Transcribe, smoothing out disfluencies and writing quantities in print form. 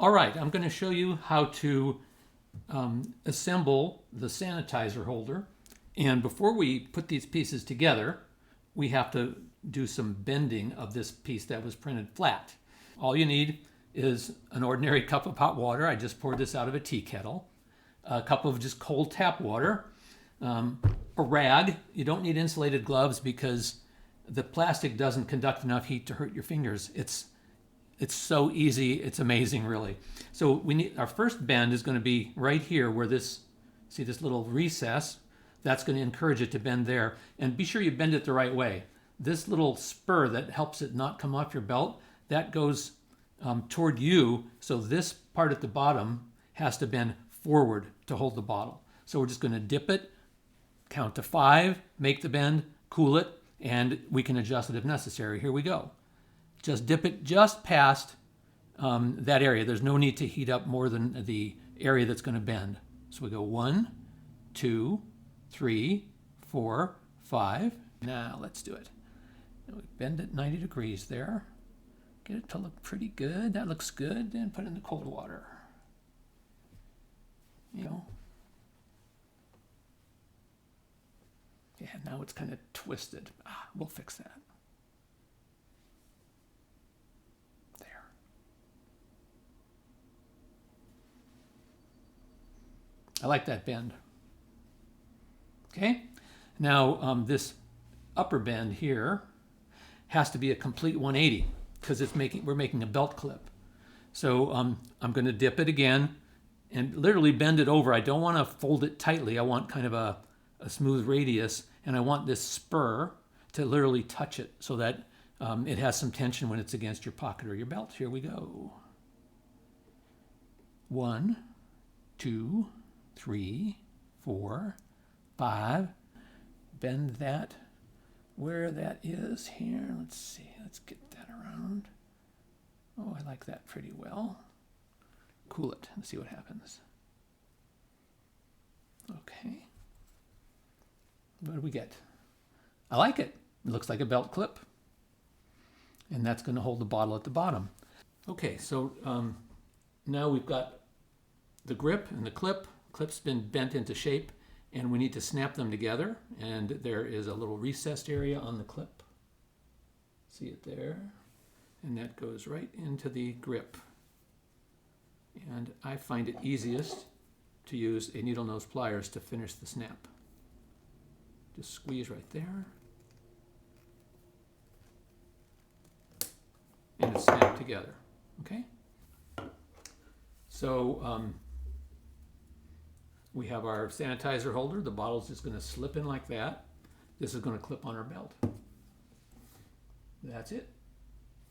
All right, I'm going to show you how to assemble the sanitizer holder. And before we put these pieces together, we have to do some bending of this piece that was printed flat. All you need is an ordinary cup of hot water. I just poured this out of a tea kettle. A cup of just cold tap water. A rag. You don't need insulated gloves because the plastic doesn't conduct enough heat to hurt your fingers. It's so easy. It's amazing, really. So we need, our first bend is going to be right here where this, see this little recess? That's going to encourage it to bend there. And be sure you bend it the right way. This little spur that helps it not come off your belt, that goes toward you. So this part at the bottom has to bend forward to hold the bottle. So we're just going to dip it, count to 5, make the bend, cool it, and we can adjust it if necessary. Here we go. Just dip it just past that area. There's no need to heat up more than the area that's going to bend. So we go 1, 2, 3, 4, 5. Now let's do it. We bend it 90 degrees there. Get it to look pretty good. That looks good. Then put it in the cold water. You know. Yeah, now it's kind of twisted. We'll fix that. There. I like that bend. Okay. Now this upper bend here has to be a complete 180 because we're making a belt clip. So I'm going to dip it again and literally bend it over. I don't want to fold it tightly. I want kind of a smooth radius, and I want this spur to literally touch it so that it has some tension when it's against your pocket or your belt. Here we go. 1, 2, 3, 4, 5. Bend that where that is here. Let's see. Let's get that around. Oh, I like that pretty well. Cool it and see what happens. Okay. What do we get? I like it. It looks like a belt clip. And that's going to hold the bottle at the bottom. Okay, so now we've got the grip and the clip. Clip's been bent into shape, and we need to snap them together. And there is a little recessed area on the clip. See it there? And that goes right into the grip. And I find it easiest to use a needle nose pliers to finish the snap. Just squeeze right there. And it's snapped together. Okay? So we have our sanitizer holder. The bottle's just going to slip in like that. This is going to clip on our belt. That's it.